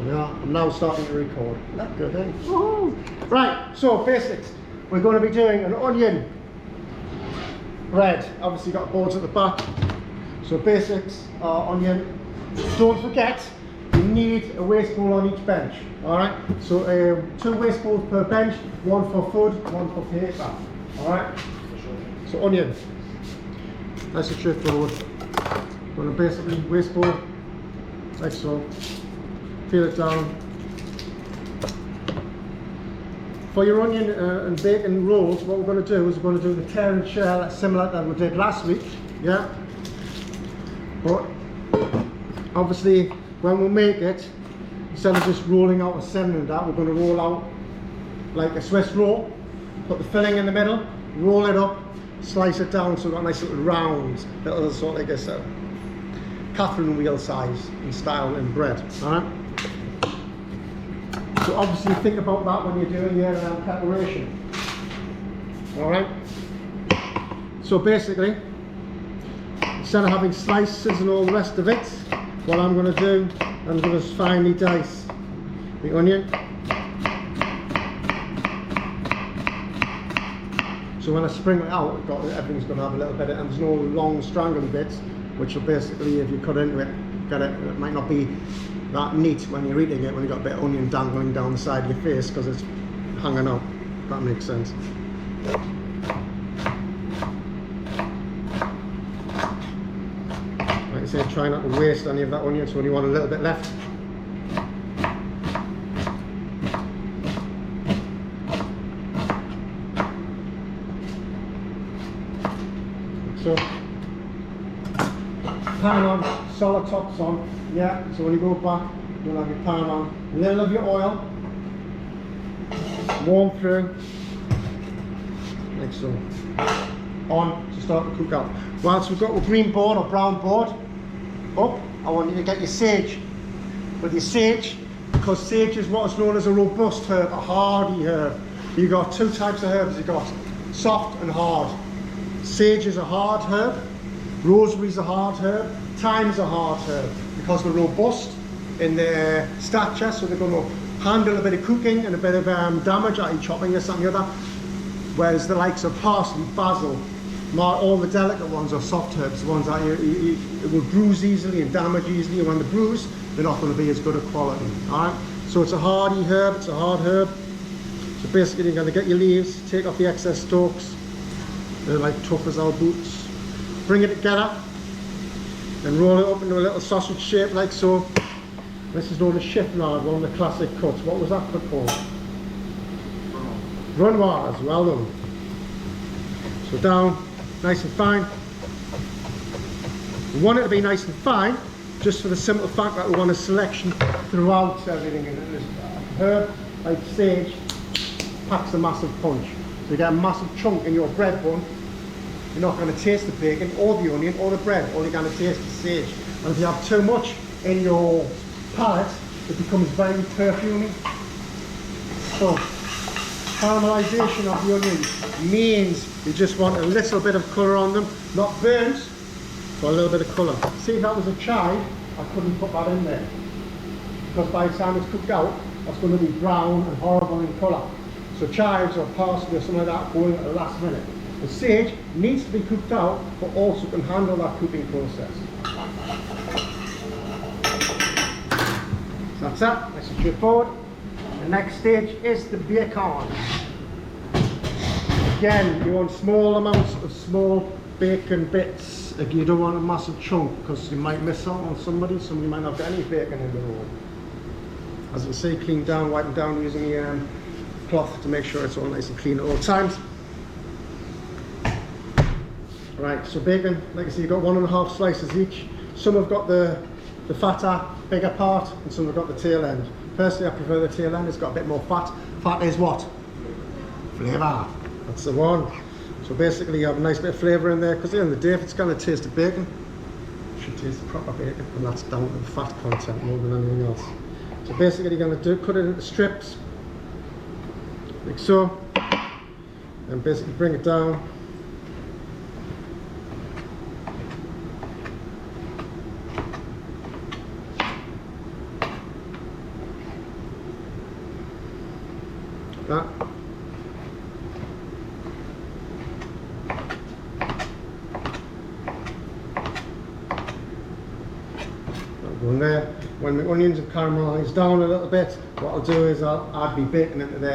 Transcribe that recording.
Yeah, I'm now starting to record. That good, eh? Oh. Right, so basics. We're going to be doing an onion bread. Obviously got boards at the back. So basics are onion. Don't forget, you need a waste bowl on each bench. Alright, so 2 waste bowls per bench, 1 for food, 1 for paper. Alright, so onion. Nice and straightforward. Going to basically waste bowl like so. Peel it down. For your onion and bacon rolls, what we're going to do is we're going to do the tear and shell similar that we did last week. Yeah. But obviously, when we make it, instead of just rolling out a cylinder, we're going to roll out like a Swiss roll. Put the filling in the middle, roll it up, slice it down so we've got nice little rounds, little sort of like a Catherine wheel size in style in bread. Alright? So obviously think about that when you're doing your preparation. Alright? So basically, instead of having slices and all the rest of it, what I'm going to do, I'm going to finely dice the onion. So when I spring it out, everything's going to have a little bit of, and there's no long strangling bits, which will basically, if you cut into it, it might not be that neat when you're eating it, when you've got a bit of onion dangling down the side of your face because it's hanging out. That makes sense. Like I said, try not to waste any of that onion, so when you want a little bit left. So, pan on, solid tops on, yeah, so when you go back, you'll have your pan on, a little of your oil, warm through, like so, on to start to cook out. Whilst we've got a green board or brown board up, I want you to get your sage. With your sage, because sage is what is known as a robust herb, a hardy herb. You've got 2 types of herbs, you've got soft and hard. Sage is a hard herb, rosemary is a hard herb, thyme is a hard herb because they're robust in their stature, so they're going to handle a bit of cooking and a bit of damage, i.e. chopping this and the other. Whereas the likes of parsley, basil, all the delicate ones are soft herbs, the ones that it will bruise easily and damage easily, and when they bruise, they're not going to be as good a quality. Alright, so it's a hardy herb, it's a hard herb. So basically, you're going to get your leaves, take off the excess stalks. They're like tough as our boots. Bring it together and roll it up into a little sausage shape like so. This is known as chiffonade, one of the classic cuts. What was that cut called? Brunoise, well done. So down, nice and fine. We want it to be nice and fine, just for the simple fact that we want a selection throughout everything. And this herb, like sage, packs a massive punch. So you get a massive chunk in your bread bun. You're not going to taste the bacon or the onion or the bread. All you're going to taste is sage. And if you have too much in your palate, it becomes very perfumey. So caramelization of the onions means you just want a little bit of colour on them, not burnt, but a little bit of colour. See, if that was a chive, I couldn't put that in there, because by the time it's cooked out, that's going to be brown and horrible in colour. So chives or parsley or something like that go in at the last minute. The sage needs to be cooked out, but also can handle that cooking process. So that's that, nice and straightforward. The next stage is the bacon. Again, you want small amounts of small bacon bits. If you don't want a massive chunk, because you might miss out on somebody might not get any bacon in the roll. As I say, clean down, wipe them down using the cloth to make sure it's all nice and clean at all times. Right, so bacon, like I say, you've got 1.5 slices each. Some have got the fatter, bigger part, and some have got the tail end. Personally, I prefer the tail end, it's got a bit more fat. Fat is what? Flavour. That's the one. So basically you have a nice bit of flavour in there, because at the end of the day, if it's going to taste of bacon, it should taste the proper bacon, and that's down to the fat content more than anything else. So basically you're going to cut it into strips, like so, and basically bring it down. That. That'll go in there. When my onions have caramelised down a little bit, what I'll do is I'll add my bacon into there.